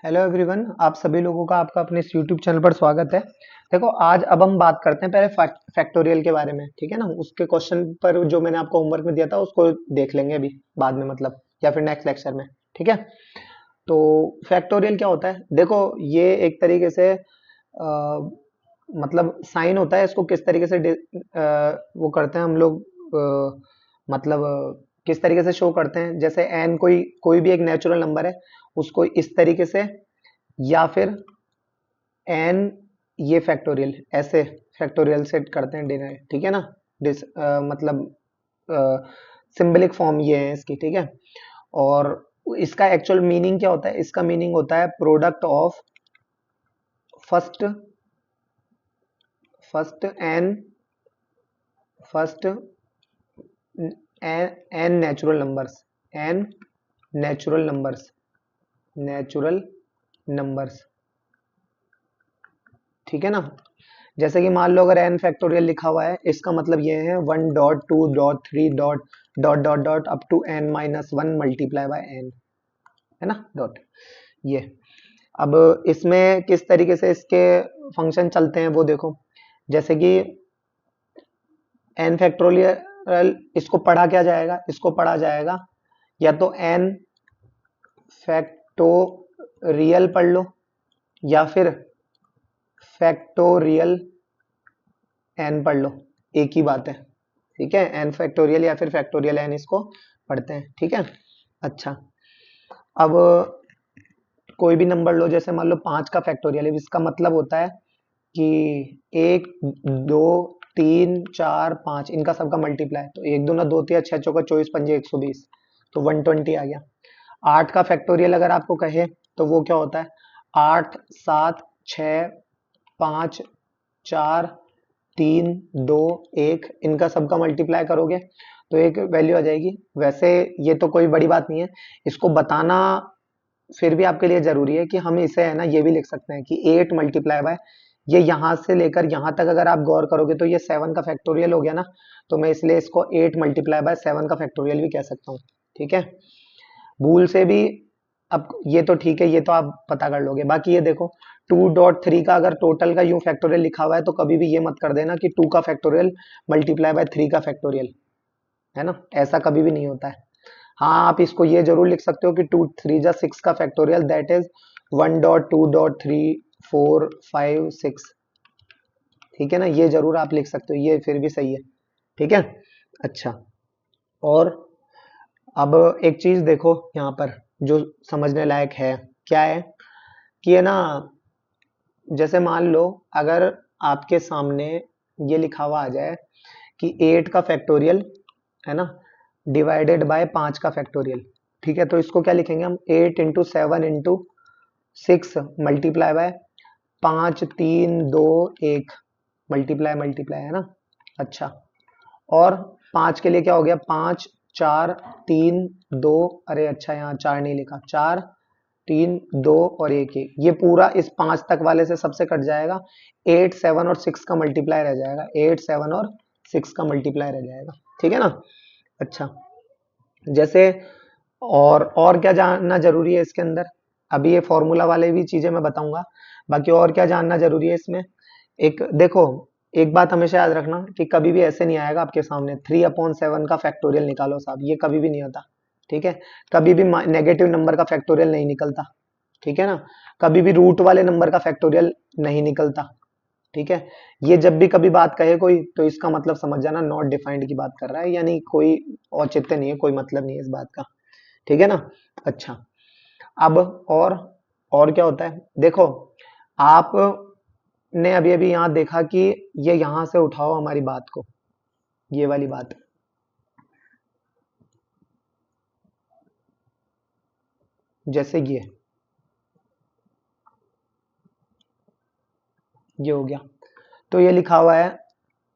Hello everyone, आप सभी लोगों का आपका अपने इस यूट्यूब चैनल पर स्वागत है। देखो, आज अब हम बात करते हैं पहले फैक्टोरियल के बारे में, ठीक है ना। उसके क्वेश्चन पर जो मैंने आपको होमवर्क में दिया था उसको देख लेंगे अभी बाद में, मतलब या फिर नेक्स्ट लेक्चर में, ठीक है। तो फैक्टोरियल क्या होता है? देखो, ये एक तरीके से मतलब साइन होता है। इसको किस तरीके से वो करते हैं हम लोग, मतलब किस तरीके से शो करते हैं, जैसे एन कोई कोई भी एक नेचुरल नंबर है, उसको इस तरीके से, या फिर एन ये फैक्टोरियल ऐसे फैक्टोरियल सेट करते हैं डिनर, ठीक है ना। मतलब सिंबलिक फॉर्म ये है इसकी, ठीक है। और इसका एक्चुअल मीनिंग क्या होता है? इसका मीनिंग होता है product of first first n first n natural numbers, n natural numbers, natural numbers, ठीक है ना। जैसे कि मान लो अगर एन फैक्टोरियल लिखा हुआ है, इसका मतलब ये है 1.2.3 dot up to n minus one multiply by n, है ना, डॉट ये। अब इसमें किस तरीके से इसके फंक्शन चलते हैं वो देखो। जैसे कि एन फैक्टोरियल, इसको पढ़ा क्या जाएगा? इसको पढ़ा जाएगा या तो एन फैक्टोरियल पढ़ लो, या फिर फैक्टोरियल एन पढ़ लो, एक ही बात है, ठीक है। एन फैक्टोरियल या फिर फैक्टोरियल एन इसको पढ़ते हैं, ठीक है। अच्छा, अब कोई भी नंबर लो, जैसे मान लो 5 का फैक्टोरियल है, इसका मतलब होता है कि 1 2 3 4 5 इनका सबका मल्टीप्लाई, तो एक दूना दो तिया छह चौका 24 पंजे 120, तो 120 आ गया। 8 का फैक्टोरियल अगर आपको कहे तो वो क्या होता है? 8 7 6 5 4 3 2 1, इनका सबका मल्टीप्लाई करोगे तो एक वैल्यू आ जाएगी। वैसे ये तो कोई बड़ी बात नहीं है, इसको बताना फिर भी आपके लिए जरूरी है कि हम इसे है ना ये भी लिख सकते हैं कि 8 मल्टीप्लाई बाय, ये यहां से लेकर यहां तक अगर आप गौर करोगे तो ये 7 का फैक्टोरियल हो गया ना। तो मैं इसलिए इसको 8 मल्टीप्लाई बाय 7 का फैक्टोरियल भी कह सकता हूँ, ठीक है। भूल से भी, अब ये तो ठीक है, ये तो आप पता कर लोगे। बाकी ये देखो, 2.3 का अगर टोटल का यूं फैक्टोरियल लिखा हुआ है तो कभी भी ये मत कर देना कि 2 का फैक्टोरियल मल्टीप्लाई बाय 3 का फैक्टोरियल, है ना। ऐसा कभी भी नहीं होता है। हाँ, आप इसको ये जरूर लिख सकते हो कि 2 3 जा 6 का फैक्टोरियल, दैट इज 1.2.3 4 5 6, ठीक है ना। ये जरूर आप लिख सकते हो, ये फिर भी सही है, ठीक है। अच्छा, और अब एक चीज देखो यहाँ पर जो समझने लायक है, क्या है कि है ना, जैसे मान लो अगर आपके सामने ये लिखा हुआ आ जाए कि 8 का फैक्टोरियल, है ना, डिवाइडेड बाय 5 का फैक्टोरियल, ठीक है। तो इसको क्या लिखेंगे हम? 8 into 7 into 6 multiply by 5 3 2 1 multiply multiply, है ना। अच्छा, और 5 के लिए क्या हो गया? 5 4 3 2, अरे अच्छा यहाँ 4 नहीं लिखा, 4 3 2 और 1 1, ये पूरा इस 5 तक वाले से सबसे कट जाएगा। 8 7 और 6 का मल्टीप्लाई रह जाएगा, 8 7 और 6 का मल्टीप्लाई रह जाएगा, ठीक है ना। अच्छा, जैसे और क्या जानना जरूरी है इसके अंदर? अभी ये फॉर्मूला वाले भी चीजें मैं बताऊंगा। बाकी और क्या जानना जरूरी है इसमें? एक देखो, एक बात हमेशा याद रखना कि कभी भी ऐसे नहीं आएगा आपके सामने 3/7 का फैक्टोरियल निकालो साहब, ये कभी भी नहीं होता, ठीक है। कभी भी नेगेटिव नंबर का फैक्टोरियल नहीं निकलता, ठीक है ना। कभी भी रूट वाले नंबर का फैक्टोरियल नहीं निकलता, ठीक है। ये जब भी कभी बात कहे कोई तो इसका मतलब समझ जाना नॉट डिफाइंड की बात कर रहा है, यानी कोई औचित्य नहीं है, कोई मतलब नहीं है इस बात का, ठीक है ना। अच्छा, अब और क्या होता है? देखो, आपने अभी अभी यहाँ देखा कि ये यहां से उठाओ हमारी बात को, ये वाली बात, जैसे ये हो गया, तो ये लिखा हुआ है,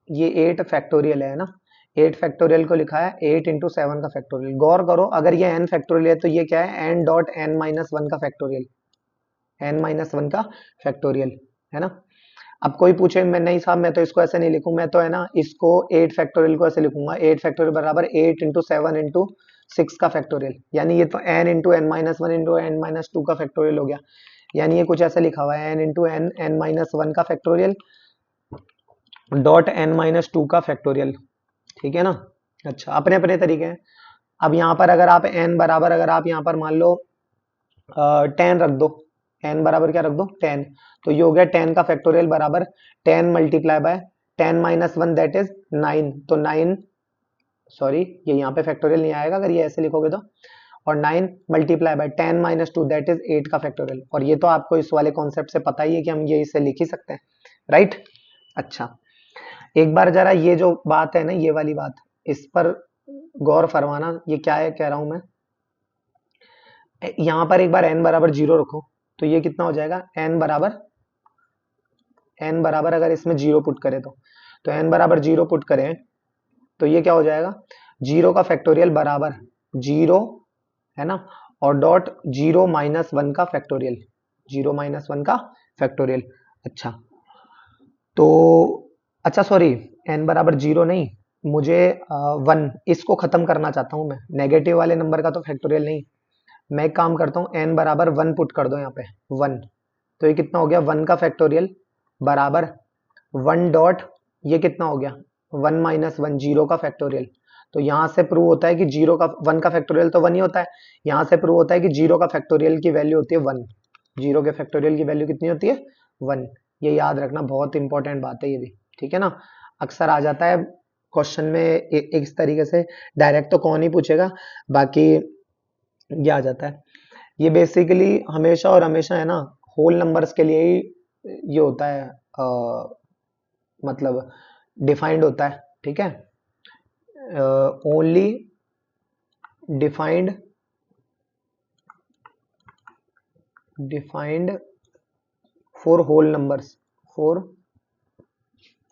ये 8 फैक्टोरियल है ना। 8 फैक्टोरियल को लिखा है 8 इंटू 7 का फैक्टोरियल। गौर करो, अगर ये n फैक्टोरियल है तो ये क्या है? n.n-1 का फैक्टोरियल, n-1 का फैक्टोरियल, है ना। अब कोई पूछे, मैं नहीं साहब मैं तो इसको ऐसे नहीं लिखूं, मैं तो है ना इसको 8 फैक्टोरियल को ऐसे लिखूंगा, 8 फैक्टोरियल बराबर 8 इंटू 7 इंटू 6 का फैक्टोरियल, यानी ये तो n into n-1 into n-2 का फैक्टोरियल हो गया। यानी ये कुछ ऐसा लिखा हुआ है n into N N minus one का factorial dot n minus two का फैक्टोरियल, ठीक है ना। अच्छा, अपने अपने तरीके हैं। अब यहाँ पर अगर आप n बराबर, अगर आप यहाँ पर मान लो 10 रख दो, n बराबर क्या रख दो 10, तो ये हो गया 10 का फैक्टोरियल बराबर 10 multiply by 10 minus one that is 9, तो 9 सॉरी ये यहाँ पे फैक्टोरियल नहीं आएगा अगर ये ऐसे लिखोगे तो, और 9 multiply by 10 minus two that is 8 का फैक्टोरियल। और ये तो आपको इस वाले कॉन्सेप्ट से पता ही है कि हम ये इसे लिख ही सकते हैं, राइट। अच्छा, एक बार जरा ये जो बात है ना, ये वाली बात, इस पर गौर फरमाना। ये क्या है कह रहा हूं मैं, यहाँ पर एक बार n बराबर 0 रखो, तो ये कितना हो जाएगा, n बराबर अगर इसमें 0 पुट करें तो n बराबर 0 पुट करें तो ये क्या हो जाएगा, 0 का फैक्टोरियल बराबर 0 है ना, और डॉट 0 माइनस वन का फैक्टोरियल, 0 माइनस वन का फैक्टोरियल। अच्छा तो अच्छा सॉरी, n बराबर 0 नहीं, मुझे 1 इसको खत्म करना चाहता हूं मैं, नेगेटिव वाले नंबर का तो फैक्टोरियल नहीं। मैं एक काम करता हूँ, n बराबर 1 पुट कर दो यहाँ पे 1, तो ये कितना हो गया 1 का फैक्टोरियल बराबर 1 डॉट ये कितना हो गया 1 माइनस वन, 0 का फैक्टोरियल। तो यहाँ से प्रूव होता है कि 0 का 1 का फैक्टोरियल तो 1 ही होता है, यहाँ से प्रूव होता है कि 0 का फैक्टोरियल की वैल्यू होती है 1, 0 के फैक्टोरियल की वैल्यू कितनी होती है 1। ये याद रखना, बहुत इंपॉर्टेंट बात है ये भी, ठीक है ना। अक्सर आ जाता है क्वेश्चन में इस तरीके से, डायरेक्ट तो कौन ही पूछेगा, बाकी ये आ जाता है। ये बेसिकली हमेशा और हमेशा है ना होल नंबर्स के लिए ही ये होता है, मतलब डिफाइंड होता है, ठीक है। Only defined for whole numbers, for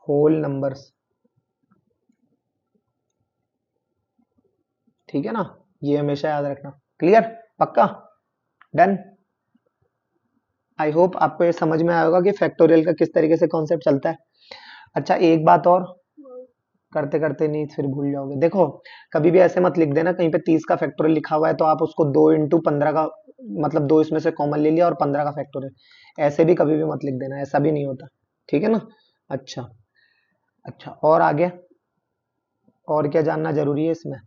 whole numbers, ठीक है ना, ये हमेशा याद रखना। क्लियर, पक्का, डन। आई होप आपको ये समझ में आया होगा कि फैक्टोरियल का किस तरीके से कॉन्सेप्ट चलता है। अच्छा, एक बात और, करते करते नहीं फिर भूल जाओगे। देखो, कभी भी ऐसे मत लिख देना कहीं पे 30 का फैक्टोरियल लिखा हुआ है तो आप उसको 2 इंटू 15 का, मतलब 2 इसमें से कॉमन ले लिया और 15 का फैक्टोरियल, ऐसे भी कभी भी मत लिख देना, ऐसा भी नहीं होता, ठीक है ना। अच्छा अच्छा, और आगे और क्या जानना जरूरी है इसमें,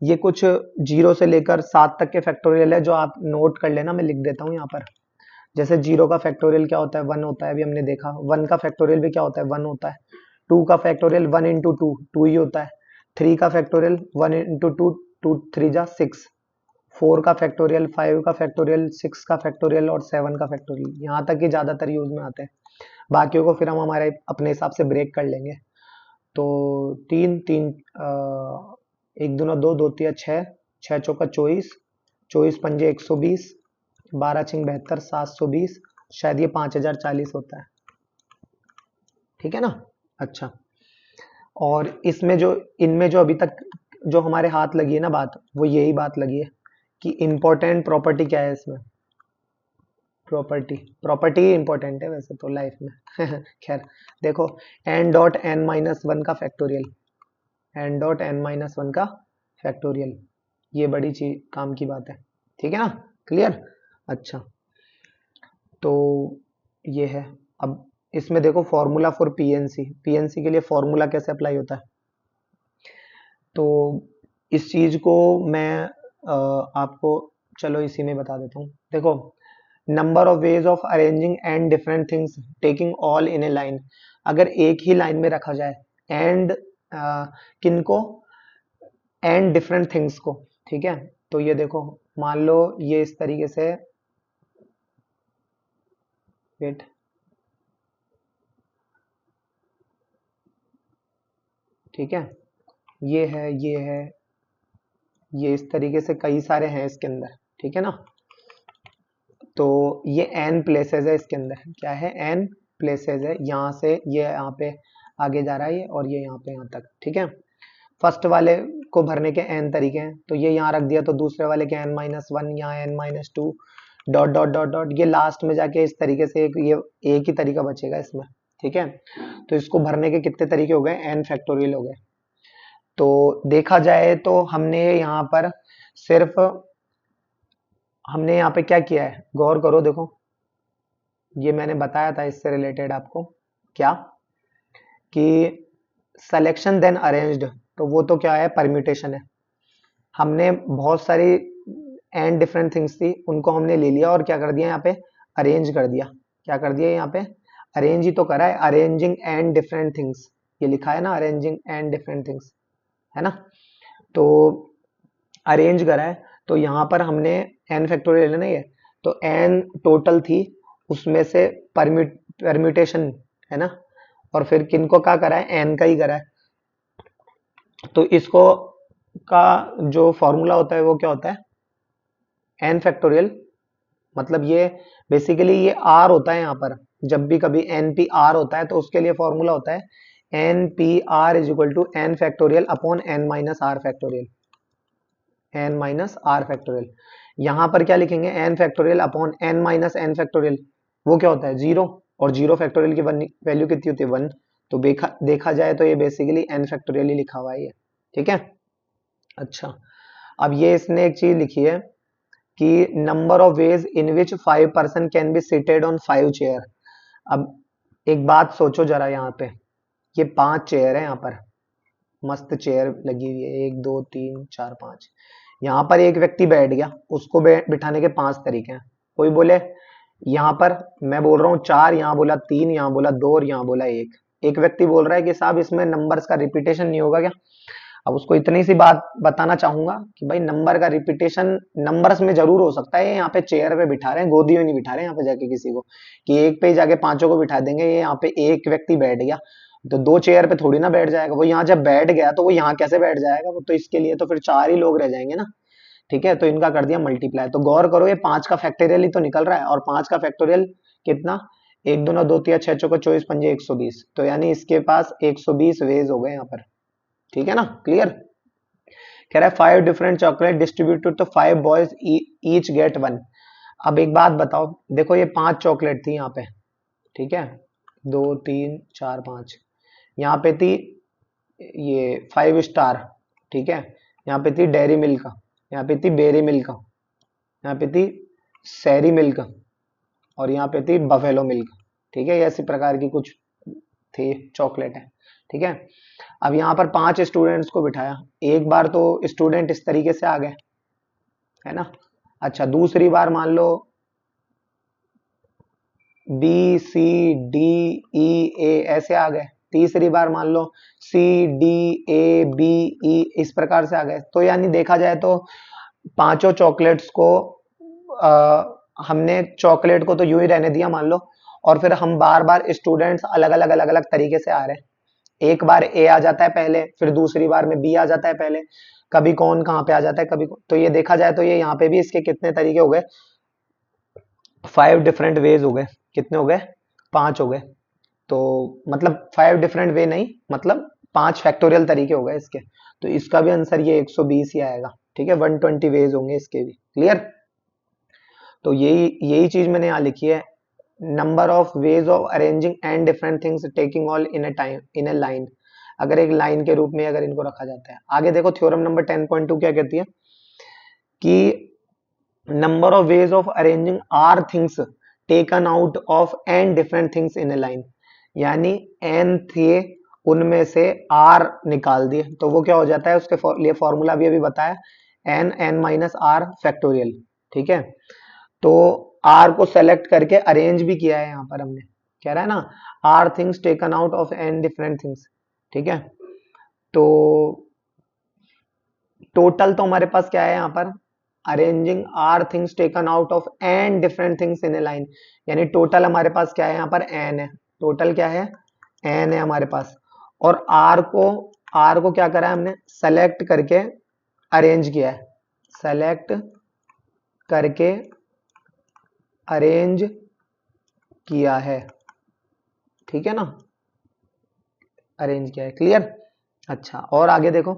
ये कुछ 0 से लेकर 7 तक के फैक्टोरियल है जो आप नोट कर लेना, मैं लिख देता हूँ यहाँ पर। जैसे 0 का फैक्टोरियल क्या होता है 1 होता है, अभी हमने देखा। 1 का फैक्टोरियल भी क्या होता है 1 होता है। 2 का फैक्टोरियल 1 इंटू टू 2 ही होता है। 3 का फैक्टोरियल 1 इंटू टू 2 3 जा 6। 4 का फैक्टोरियल, 5 का फैक्टोरियल, 6 का फैक्टोरियल और 7 का फैक्टोरियल, यहाँ तक ही ज्यादातर यूज में आते हैं। बाकियों को फिर हम हमारे अपने हिसाब से ब्रेक कर लेंगे। तो 3 3 एक दूना 2 2 तिया 6, 6 चौका 24, 24 पंजे 120, 12 छिंग 72, 720, शायद ये 5040 होता है, ठीक है ना। अच्छा, और इसमें जो, इनमें जो अभी तक जो हमारे हाथ लगी है ना बात, वो यही बात लगी है कि इंपॉर्टेंट प्रॉपर्टी क्या है इसमें, प्रॉपर्टी इंपॉर्टेंट है वैसे तो लाइफ में खैर देखो, N dot N minus one का factorial, N dot N minus one का फैक्टोरियल, ये बड़ी चीज काम की बात है, ठीक है ना, क्लियर। अच्छा, तो ये है। अब इसमें देखो फॉर्मूला फॉर पीएनसी, पीएनसी के लिए फॉर्मूला कैसे अप्लाई होता है, तो इस चीज को मैं आपको चलो इसी में बता देता हूँ। देखो, number of ways of arranging and different things taking all in a line, अगर एक ही लाइन में रखा जाए एंड किनको, एंड डिफरेंट थिंग्स को, ठीक है। तो ये देखो, मान लो ये इस तरीके से, वेट, ठीक है, ये है, ये है, ये इस तरीके से कई सारे हैं इसके अंदर, ठीक है ना। तो ये एन प्लेसेस है इसके अंदर, क्या है एन प्लेसेस है, यहाँ से ये यहाँ पे आगे जा रहा है ये, और ये यहाँ पे यहाँ तक, ठीक है। फर्स्ट वाले को भरने के एन तरीके हैं, तो ये यहाँ रख दिया, तो दूसरे वाले के एन माइनस वन, यहाँ n minus two, dot dot dot dot, ये लास्ट में जाके इस तरीके से ये एक ही तरीका बचेगा इसमें, ठीक है। तो इसको भरने के कितने तरीके हो गए, एन फैक्टोरियल हो गए। तो देखा जाए तो हमने यहाँ पर सिर्फ हमने यहाँ पे क्या किया है, गौर करो, देखो ये मैंने बताया था इससे रिलेटेड आपको, क्या कि सिलेक्शन देन अरेंज्ड, तो वो तो क्या है, परम्यूटेशन है। हमने बहुत सारी एंड डिफरेंट थिंग्स थी, उनको हमने ले लिया और क्या कर दिया यहाँ पे, अरेंज कर दिया। क्या कर दिया यहाँ पे, अरेंज ही तो करा है, अरेंजिंग एंड डिफरेंट थिंग्स, ये लिखा है ना, अरेंजिंग एंड डिफरेंट थिंग्स, है ना। तो अरेंज करा है, तो यहाँ पर हमने एन फैक्टोरियल लेना ही है, तो एन टोटल थी, उसमें से परम्यूटेशन, है ना, और फिर किनको क्या करा है, एन का ही करा है। तो इसको का जो फॉर्मूला होता है वो क्या होता है, एन फैक्टोरियल, मतलब ये बेसिकली ये आर होता है यहाँ पर, जब भी कभी एन पी आर होता है तो उसके लिए फॉर्मूला होता है n p r is equal to n factorial upon n minus r factorial, n minus r factorial. यहाँ पर क्या लिखेंगे, n factorial upon n minus n factorial, वो क्या होता है, जीरो, और जीरो फैक्टोरियल की वैल्यू कितनी होती है, वन। तो देखा जाए तो ये बेसिकली एन फैक्टोरियल ही लिखा हुआ है ये, ठीक है। अच्छा, अब ये इसने एक चीज लिखी है कि number of ways in which 5 person can be seated on 5 chair. अब एक बात सोचो जरा, यहाँ पे ये 5 चेयर है, यहाँ पर मस्त चेयर लगी हुई है, 1 2 3 4 5, यहाँ पर एक व्यक्ति बैठ गया, उसको बिठाने के 5 तरीके हैं। कोई बोले यहाँ पर, मैं बोल रहा हूँ 4, यहाँ बोला 3, यहाँ बोला 2 और यहाँ बोला 1। एक व्यक्ति बोल रहा है कि साहब इसमें नंबर्स का रिपीटेशन नहीं होगा क्या। अब उसको इतनी सी बात बताना चाहूंगा कि भाई नंबर का रिपीटेशन नंबर्स में जरूर हो सकता है, यहाँ पे चेयर पे बिठा रहे हैं, गोदी में नहीं बिठा रहे हैं यहाँ पे जाके किसी को, कि एक पे जाके पांचों को बिठा देंगे। ये यहाँ पे एक व्यक्ति बैठ गया तो 2 चेयर पे थोड़ी ना बैठ जाएगा वो, यहाँ जब बैठ गया तो वो यहाँ कैसे बैठ जाएगा, वो तो इसके लिए तो फिर 4 ही लोग रह जाएंगे ना। ठीक है, तो इनका कर दिया मल्टीप्लाई। तो गौर करो, ये 5 का फैक्टोरियल ही तो निकल रहा है, और 5 का फैक्टोरियल कितना, 1 2 9 2 3 6 चौको 24 5 120, तो यानी इसके पास 120 वेज हो गए यहाँ पर। ठीक है ना, क्लियर। कह रहा है 5 डिफरेंट चॉकलेट डिस्ट्रीब्यूटेड तो 5 बॉयज ईच गेट वन। अब एक बात बताओ, देखो ये 5 चॉकलेट थी यहाँ पे, ठीक है, 2 3 4 5, यहाँ पे थी ये 5 स्टार, ठीक है, यहाँ पे थी डेयरी मिल्क, यहाँ पे थी बेरी मिल्क, यहाँ पे थी सैरी मिल्क, और यहाँ पे थी बफेलो मिल्क। ठीक है, ये ऐसी प्रकार की कुछ थी चॉकलेट है। ठीक है, अब यहाँ पर 5 स्टूडेंट्स को बिठाया, एक बार तो स्टूडेंट इस तरीके से आ गए, है ना। अच्छा, दूसरी बार मान लो बी सी डी ई ए ऐसे आ गए, तीसरी बार मान लो C D A B E इस प्रकार से आ गए। तो यानी देखा जाए तो पांचों चॉकलेट्स को हमने चॉकलेट को तो यूं ही रहने दिया मान लो, और फिर हम बार बार स्टूडेंट्स अलग अलग तरीके से आ रहे हैं। एक बार ए आ जाता है पहले, फिर दूसरी बार में बी आ जाता है पहले, कभी कौन कहाँ पे आ जाता है कभी तो ये देखा जाए तो ये यहाँ पे भी इसके कितने तरीके हो गए, 5 डिफरेंट वेज हो गए। कितने हो गए, 5 हो गए। तो मतलब 5 डिफरेंट वे नहीं, मतलब 5 फैक्टोरियल तरीके हो गए इसके। तो इसका भी आंसर ये 120 ही आएगा। ठीक है, 120 वेज होंगे इसके भी। क्लियर। तो यही यही चीज मैंने यहाँ लिखी है, number of ways of arranging and different things taking all in a time in a line, अगर एक लाइन के रूप में अगर इनको रखा जाता है। आगे देखो थ्योरम नंबर 10.2 क्या कहती है कि number of ways of arranging r things taken out of n different things in a line, यानी एन थे उनमें से आर निकाल दिए, तो वो क्या हो जाता है, उसके लिए फॉर्मूला भी अभी बताया, n N minus r factorial. ठीक है, तो आर को सेलेक्ट करके अरेंज भी किया है यहाँ पर हमने, कह रहा है ना r things taken out of n different things. ठीक है, तो टोटल तो हमारे पास क्या है यहाँ पर, arranging r things taken out of n different things in a line, यानी टोटल हमारे पास क्या है यहाँ पर, एन है। टोटल क्या है, एन है हमारे पास। और आर को क्या करा है हमने, सेलेक्ट करके अरेंज किया है, सेलेक्ट करके अरेंज किया है। ठीक है ना, अरेंज किया है। क्लियर। अच्छा, और आगे देखो,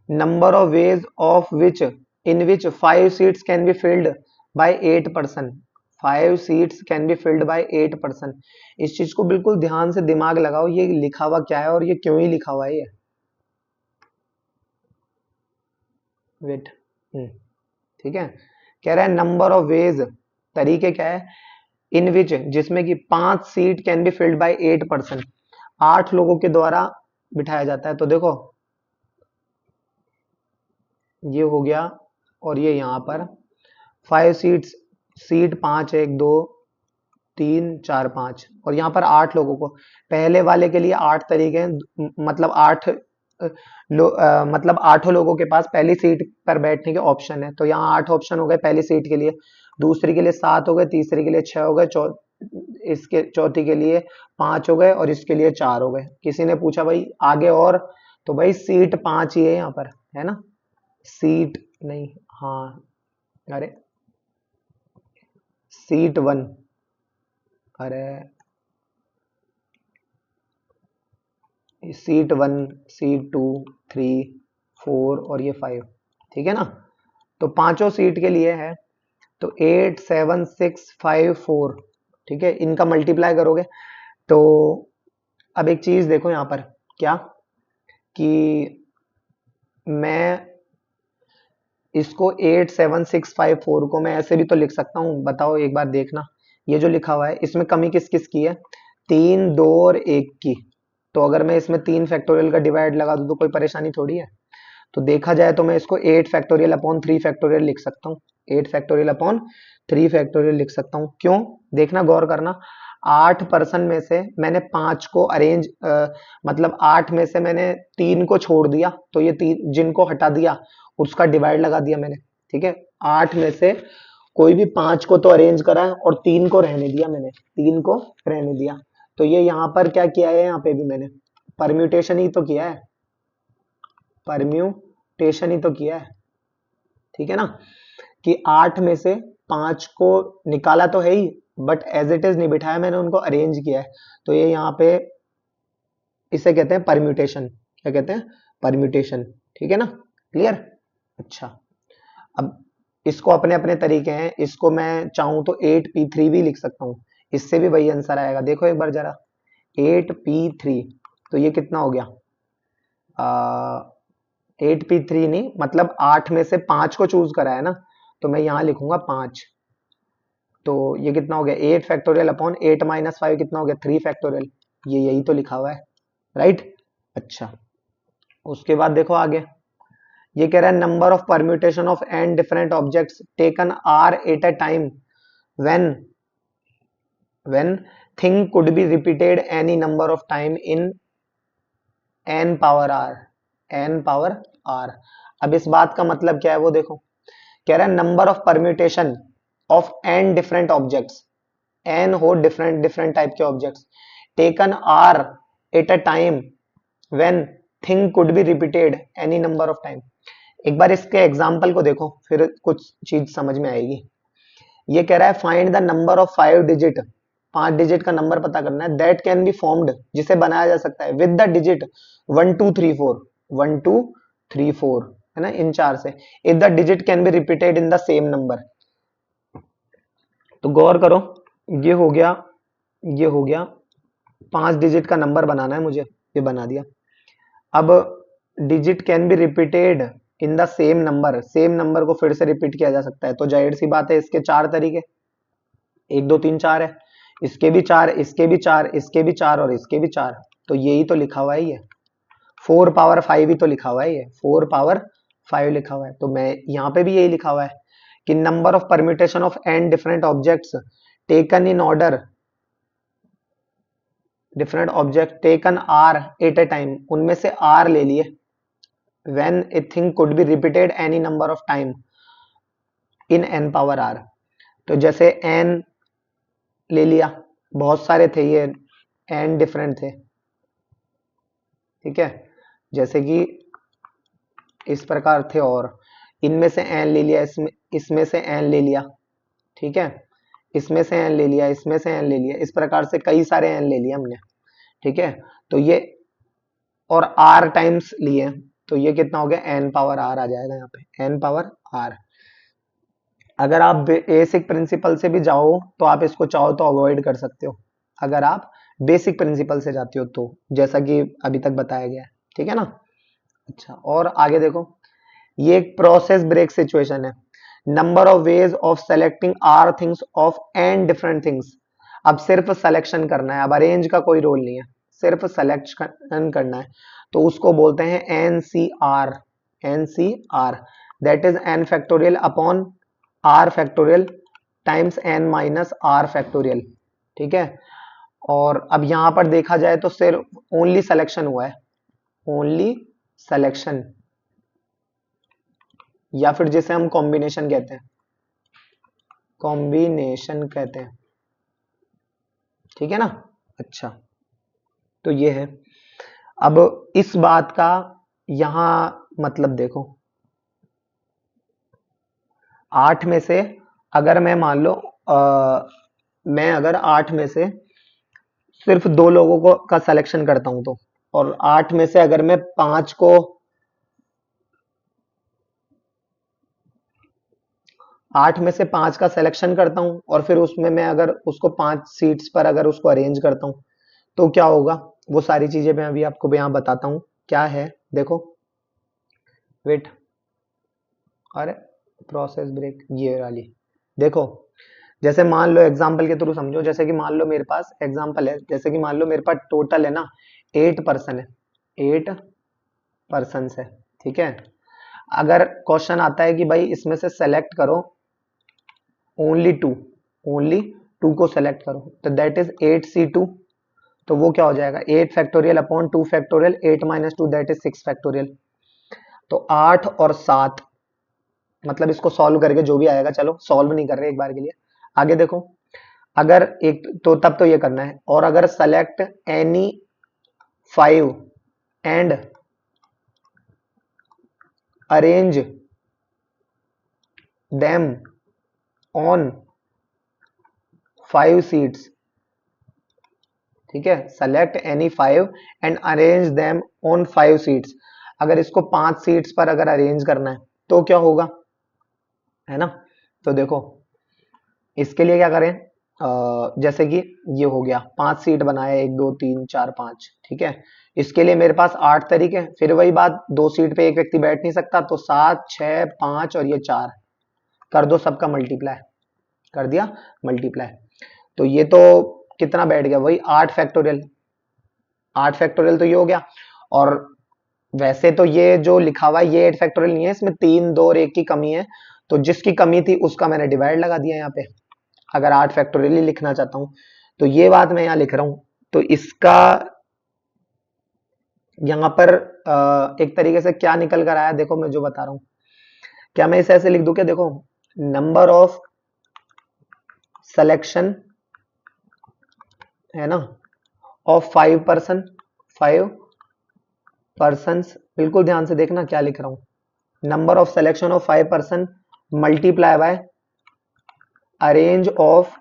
number of ways of which in which 5 seats can be filled by 8 person, 5 seats can be filled by 8 person। इस चीज को बिल्कुल ध्यान से दिमाग लगाओ, ये लिखा हुआ क्या है और ये क्यों ही लिखा हुआ है ये, वेट, ठीक है। कह रहा है नंबर ऑफ वेज, तरीके क्या है, इन विच, जिसमें कि 5 seat can be filled by 8 person, 8 लोगों के द्वारा बिठाया जाता है। तो देखो ये हो गया, और ये यहाँ पर 5 सीट्स, सीट 5, 1 2 3 4 5, और यहाँ पर 8 लोगों को, पहले वाले के लिए 8 तरीके हैं, मतलब 8 मतलब 8 लोगों के पास पहली सीट पर बैठने के ऑप्शन है। तो यहाँ 8 ऑप्शन हो गए पहली सीट के लिए, दूसरी के लिए 7 हो गए, तीसरी के लिए 6 हो गए, इसके चौथी के लिए 5 हो गए, और इसके लिए 4 हो गए। किसी ने पूछा भाई आगे और, तो भाई सीट 5 ही है यहाँ पर, है ना, सीट नहीं, हाँ, अरे सीट 1, अरे सीट 1, सीट 2, 3, 4 और ये 5, ठीक है ना। तो पांचों सीट के लिए है, तो 8 7 6 5 4, ठीक है, इनका मल्टीप्लाई करोगे तो, अब एक चीज देखो यहाँ पर क्या, कि मैं इसको 8 7 6 5 4 को मैं ऐसे भी तो लिख सकता हूँ, बताओ एक बार देखना, ये जो लिखा हुआ है इसमें कमी किस किस की है, 3 2 और 1 की। तो अगर मैं इसमें 3 फैक्टोरियल का डिवाइड लगा दूं तो कोई परेशानी थोड़ी है। तो देखा जाए तो मैं इसको 8 फैक्टोरियल अपॉन 3 फैक्टोरियल लिख सकता हूँ, 8 फैक्टोरियल अपॉन 3 फैक्टोरियल लिख सकता हूँ। क्यों, देखना गौर करना, 8 पर्सन में से मैंने 5 को अरेंज, मतलब 8 में से मैंने 3 को छोड़ दिया, तो ये 3 जिनको हटा दिया उसका डिवाइड लगा दिया मैंने, ठीक है। 8 में से कोई भी 5 को तो अरेंज करा है और 3 को रहने दिया मैंने, 3 को रहने दिया। तो ये यहाँ पर क्या किया है, यहाँ पे भी मैंने परम्यूटेशन ही तो किया है, परम्यूटेशन ही तो किया है, ठीक है ना, कि 8 में से 5 को निकाला तो है ही, बट एज इट इज नहीं बिठाया मैंने, उनको अरेंज किया है। तो ये यहाँ पे इसे कहते हैं परम्यूटेशन, क्या कहते हैं, परम्यूटेशन, ठीक है ना, क्लियर। अच्छा, अब इसको अपने अपने तरीके हैं, इसको मैं चाहूं तो 8p3 भी लिख सकता हूं, इससे भी वही आंसर आएगा। देखो एक बार जरा, 8p3, तो ये कितना हो गया, 8p3 नहीं, मतलब 8 में से 5 को चूज करा है ना, तो मैं यहां लिखूंगा 5। तो ये कितना हो गया, 8 फैक्टोरियल अपॉन 8 माइनस 5 कितना हो गया, 3 फैक्टोरियल, ये यही तो लिखा हुआ है, राइट। अच्छा, उसके बाद देखो आगे, ये कह रहा है number of permutation of n different objects taken r at a time when when thing could be repeated any number of time in n power r, n power r। अब इस बात का मतलब क्या है वो देखो, कह रहा है number of permutation of n different objects, n हो डिफरेंट डिफरेंट टाइप के objects, taken r eight a time when thing could be repeated any number of time. एक बार इसके एग्जाम्पल को देखो फिर कुछ चीज समझ में आएगी। ये कह रहा है find the number of 5 digit, 5 digit का नंबर पता करना है, दैट कैन बी फॉर्म्ड, जिसे बनाया जा सकता है विद द डिजिट 1 2 3 4, 1 2 3 4, है ना, इन 4 से, if the digit can be repeated in the same number. तो गौर करो, ये हो गया, ये हो गया, 5 डिजिट का नंबर बनाना है मुझे, ये बना दिया। अब digit can be repeated in the same number, same number को फिर से रिपीट किया जा सकता है, तो जाहिर सी बात है इसके 4 तरीके, 1 2 3 4 है, इसके भी 4, इसके भी 4, इसके भी 4 और इसके भी 4, तो यही तो लिखा हुआ है, ये 4 पावर 5 ही तो लिखा हुआ है, ये 4 पावर 5 लिखा हुआ है। तो मैं यहाँ पे भी यही लिखा हुआ है कि number of permutation of n different objects taken in order, different object taken r at a time, उनमें से r ले लिए, when a thing could be repeated any number of time in n power r। तो जैसे n ले लिया, बहुत सारे थे ये, n डिफरेंट थे, ठीक है, जैसे कि इस प्रकार थे, और इनमें से n ले लिया, इसमें से n ले लिया, ठीक है, इसमें से n ले लिया, इसमें से n ले लिया, इस प्रकार से कई सारे n ले लिए हमने, ठीक है। तो ये और r टाइम्स लिए, तो ये कितना हो गया, n पावर r आ जाएगा यहाँ पे, n पावर r। अगर आप बेसिक प्रिंसिपल से भी जाओ तो आप इसको चाहो तो अवॉइड कर सकते हो, अगर आप बेसिक प्रिंसिपल से जाते हो तो, जैसा कि अभी तक बताया गया है, ठीक है ना। अच्छा, और आगे देखो, ये एक प्रोसेस ब्रेक सिचुएशन है, number of ways of selecting r things of n different things. अब सिर्फ सिलेक्शन करना है, अब अरेंज का कोई रोल नहीं है, सिर्फ सिलेक्शन करना है, तो उसको बोलते हैं nCr. NCr that is n factorial upon r factorial times n minus r factorial. ठीक है, और अब यहां पर देखा जाए तो सिर्फ ओनली सिलेक्शन हुआ है, ओनली सिलेक्शन, या फिर जिसे हम कॉम्बिनेशन कहते हैं, कॉम्बिनेशन कहते हैं। ठीक है ना। अच्छा, तो ये है। अब इस बात का यहां मतलब देखो, 8 में से अगर मैं मान लो मैं अगर 8 में से सिर्फ 2 लोगों को का सिलेक्शन करता हूं तो, और 8 में से अगर मैं 5 को, 8 में से 5 का सिलेक्शन करता हूं और फिर उसमें मैं अगर उसको 5 सीट्स पर अगर उसको अरेंज करता हूं तो क्या होगा, वो सारी चीजें मैं अभी आपको यहां बताता हूं क्या है। देखो, वेट, अरे प्रोसेस ब्रेक ये वाली, देखो जैसे मान लो एग्जांपल के थ्रू समझो, जैसे कि मान लो मेरे पास एग्जांपल है, जैसे कि मान लो मेरे पास टोटल है ना 8 पर्सन है, 8 पर्सन है। ठीक है, अगर क्वेश्चन आता है कि भाई इसमें से सेलेक्ट करो ओनली टू, ओनली टू को सेलेक्ट करो, तो दैट इज 8C2, तो वो क्या हो जाएगा 8 factorial upon 2 factorial 8 minus 2 that is 6 factorial. तो 8 और 7, मतलब इसको सॉल्व करके जो भी आएगा, चलो सॉल्व नहीं कर रहे एक बार के लिए, आगे देखो, अगर एक तो तब तो ये करना है, और अगर select any 5 and arrange them on 5 seats. ठीक है, select any 5 and arrange them on 5 seats, अगर इसको 5 सीट्स पर अगर अरेंज करना है तो क्या होगा, है ना। तो देखो इसके लिए क्या करें, जैसे कि ये हो गया 5 सीट बनाया, 1 2 3 4 5। ठीक है, इसके लिए मेरे पास 8 तरीके हैं, फिर वही बात, 2 सीट पे एक व्यक्ति बैठ नहीं सकता, तो 7 6 5 और ये 4 कर दो, सबका मल्टीप्लाई कर दिया, मल्टीप्लाई, तो ये तो कितना बैठ गया, वही 8 फैक्टोरियल, 8 फैक्टोरियल तो ये हो गया। और वैसे तो ये जो लिखा हुआ है ये 8 फैक्टोरियल नहीं है, इसमें 3 2 और 1 की कमी है, तो जिसकी कमी थी उसका मैंने डिवाइड लगा दिया यहाँ पे, अगर 8 फैक्टोरियल ही लिखना चाहता हूं तो ये बात मैं यहाँ लिख रहा हूं, तो इसका यहाँ पर एक तरीके से क्या निकल कर आया, देखो मैं जो बता रहा हूं, क्या मैं इसे ऐसे लिख दूं क्या, देखो नंबर ऑफ सिलेक्शन है ना ऑफ 5 पर्सन, 5 पर्सन्स, बिल्कुल ध्यान से देखना क्या लिख रहा हूं, number of selection of 5 person multiply by arrange of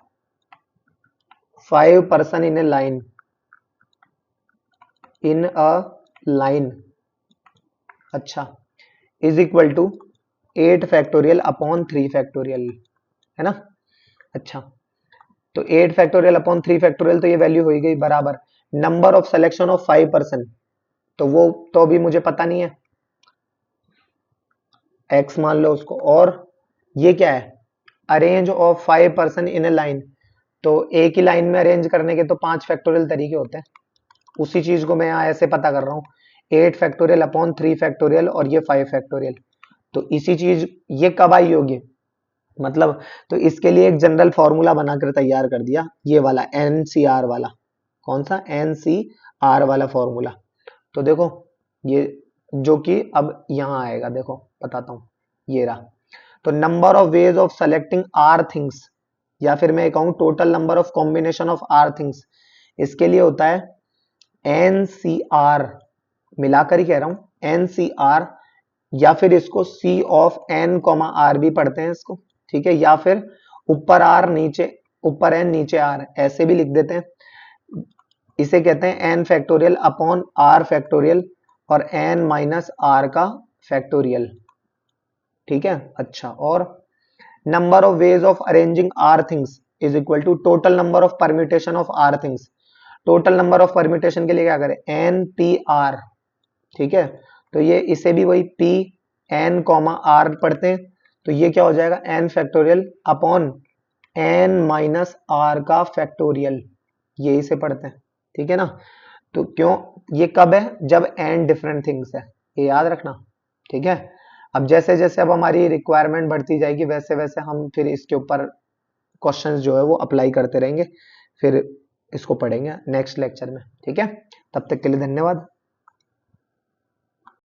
5 person in a line, in a line, अच्छा, is equal to 8 factorial upon 3 factorial, है ना। अच्छा, तो 8 फैक्टोरियल अपॉन 3 फैक्टोरियल, तो ये वैल्यू हो गई बराबर number of selection of 5 person, तो वो तो अभी मुझे पता नहीं है, x मान लो उसको, और ये क्या है arrange of 5 person in a line, तो एक ही लाइन में अरेंज करने के तो 5 फैक्टोरियल तरीके होते हैं, उसी चीज को मैं यहाँ ऐसे पता कर रहा हूँ, 8 फैक्टोरियल अपॉन 3 फैक्टोरियल और ये 5 फैक्टोरियल, तो इसी चीज ये कब आई होगी, मतलब तो इसके लिए एक जनरल फॉर्मूला बनाकर तैयार कर दिया, ये वाला एनसीआर वाला, कौन सा एनसीआर वाला फॉर्मूला, तो देखो ये जो कि अब यहां आएगा, देखो बताता हूं, ये रहा, तो number of ways of selecting r things, या फिर मैं कहूं total number of combination of r things, इसके लिए होता है एनसीआर, मिलाकर ही कह रहा हूं एनसीआर, या फिर इसको सी ऑफ एन कॉमा आर भी पढ़ते हैं इसको, ठीक है, या फिर ऊपर आर नीचे, ऊपर एन नीचे आर ऐसे भी लिख देते हैं, इसे कहते हैं n factorial upon r factorial और एन माइनस आर का फैक्टोरियल। ठीक है, अच्छा, और number of ways of arranging r things is equal to total number of permutation of r things, total number of permutation के लिए क्या करें एन पी आर। ठीक है, तो ये इसे भी वही पी एन कॉमा आर पढ़ते हैं, तो ये क्या हो जाएगा, n factorial upon n minus r का फैक्टोरियल, यही से पढ़ते हैं, ठीक है ना। तो क्यों, ये कब है, जब n डिफरेंट थिंग्स है, ये याद रखना, ठीक है। अब जैसे जैसे अब हमारी रिक्वायरमेंट बढ़ती जाएगी वैसे वैसे हम फिर इसके ऊपर क्वेश्चंस जो है वो अप्लाई करते रहेंगे, फिर इसको पढ़ेंगे नेक्स्ट लेक्चर में, ठीक है। तब तक के लिए धन्यवाद।